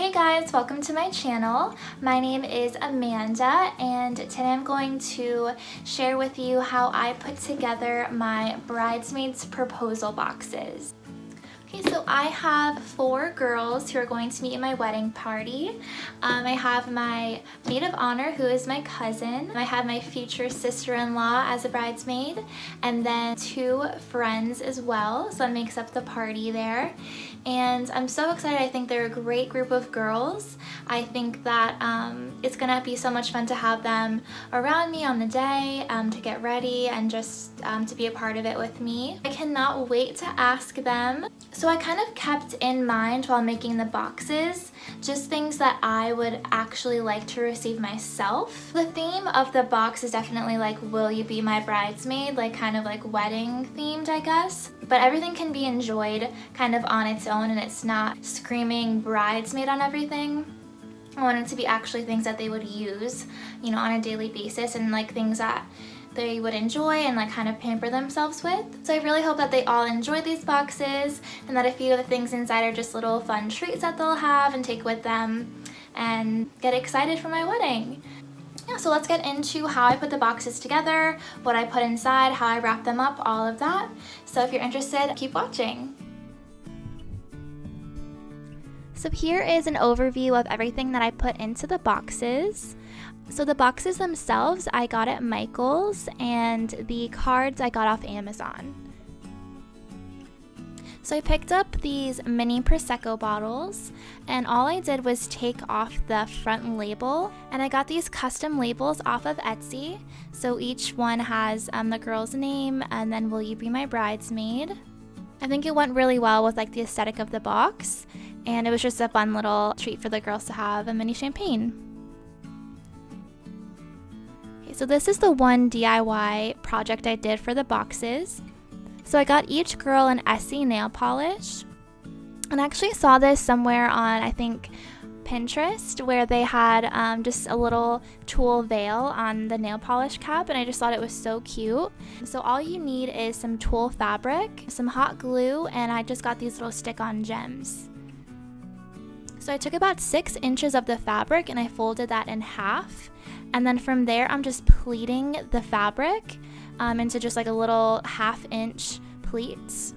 Hey guys, welcome to my channel. My name is Amanda and today I'm going to share with you how I put together my bridesmaids proposal boxes. Okay, so I have 4 girls who are going to meet at my wedding party. I have my maid of honor, who is my cousin. I have my future sister-in-law as a bridesmaid, and then 2 friends as well, so that makes up the party there. And I'm so excited. I think they're a great group of girls. I think that it's gonna be so much fun to have them around me on the day, to get ready and just to be a part of it with me. I cannot wait to ask them. So I kind of kept in mind while making the boxes just things that I would actually like to receive myself. The theme of the box is definitely like, will you be my bridesmaid? Like kind of like wedding themed, I guess. But everything can be enjoyed kind of on its own and it's not screaming bridesmaid on everything. I want it to be actually things that they would use, you know, on a daily basis and like things that they would enjoy and like kind of pamper themselves with. So I really hope that they all enjoy these boxes and that a few of the things inside are just little fun treats that they'll have and take with them and get excited for my wedding. Yeah, so let's get into how I put the boxes together, what I put inside, how I wrap them up, all of that. So if you're interested, keep watching. So here is an overview of everything that I put into the boxes. So the boxes themselves I got at Michael's and the cards I got off Amazon. So I picked up these mini Prosecco bottles and all I did was take off the front label, and I got these custom labels off of Etsy. So each one has the girl's name and then will you be my bridesmaid. I think it went really well with like the aesthetic of the box, and it was just a fun little treat for the girls to have a mini champagne. Okay, so this is the one DIY project I did for the boxes. So I got each girl an Essie nail polish, and I actually saw this somewhere on, I think, Pinterest, where they had just a little tulle veil on the nail polish cap, and I just thought it was so cute. So all you need is some tulle fabric, some hot glue, and I just got these little stick-on gems. So I took about 6 inches of the fabric and I folded that in half, and then from there I'm just pleating the fabric into just like a little 1/2 inch pleats.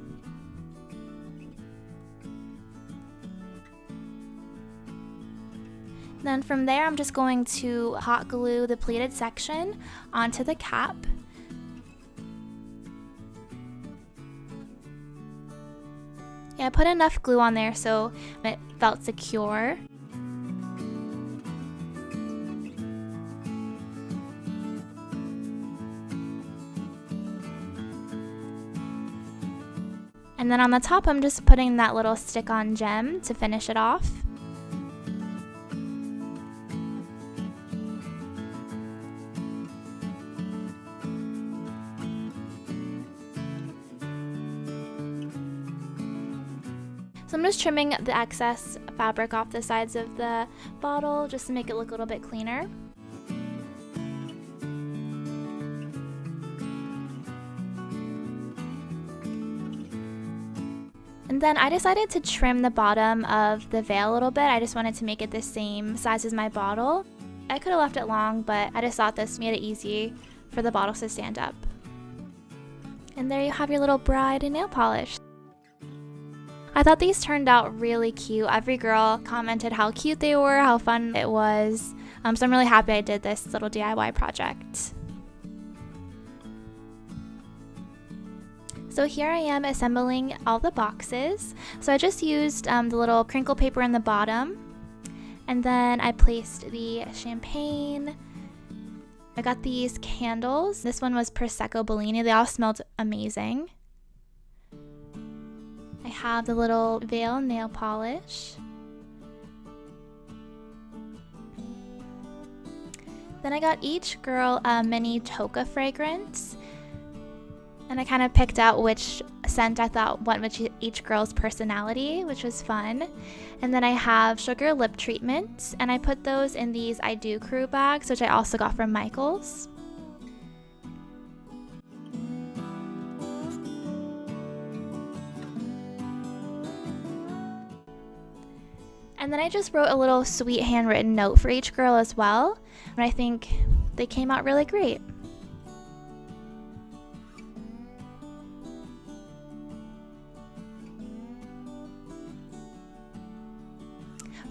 Then from there I'm just going to hot glue the pleated section onto the cap. Yeah, I put enough glue on there so it felt secure. And then on the top I'm just putting that little stick-on gem to finish it off. So I'm just trimming the excess fabric off the sides of the bottle just to make it look a little bit cleaner. And then I decided to trim the bottom of the veil a little bit. I just wanted to make it the same size as my bottle. I could have left it long, but I just thought this made it easy for the bottles to stand up. And there you have your little bride nail polish. I thought these turned out really cute. Every girl commented how cute they were, how fun it was. So I'm really happy I did this little DIY project. So here I am assembling all the boxes. So I just used the little crinkle paper in the bottom, and then I placed the champagne. I got these candles. This one was Prosecco Bellini. They all smelled amazing. I have the little veil nail polish. Then I got each girl a mini toka fragrance, and I kind of picked out which scent I thought went with each girl's personality, which was fun. And then I have sugar lip treatments, and I put those in these I Do Crew bags, which I also got from Michael's. And then I just wrote a little sweet handwritten note for each girl as well, and I think they came out really great.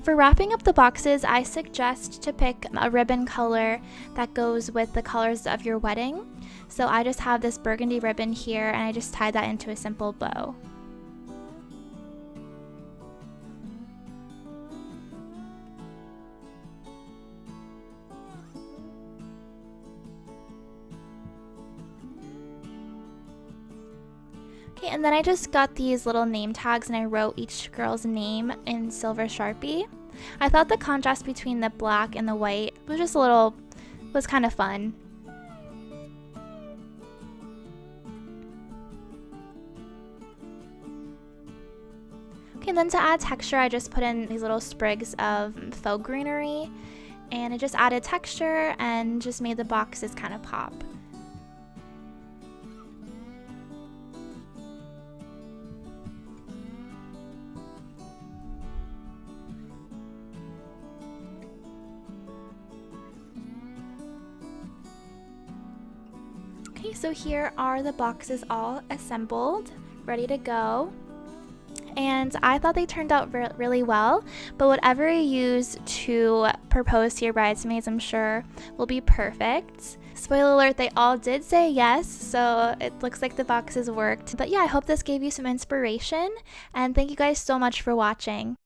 For wrapping up the boxes, I suggest to pick a ribbon color that goes with the colors of your wedding. So I just have this burgundy ribbon here, and I just tied that into a simple bow. Okay, and then I just got these little name tags and I wrote each girl's name in silver Sharpie. I thought the contrast between the black and the white was kind of fun. Okay, and then to add texture, I just put in these little sprigs of faux greenery, and it just added texture and just made the boxes kind of pop. Okay, so here are the boxes all assembled, ready to go. And I thought they turned out really well, but whatever you use to propose to your bridesmaids, I'm sure will be perfect. Spoiler alert, they all did say yes, so it looks like the boxes worked. But yeah, I hope this gave you some inspiration, and thank you guys so much for watching.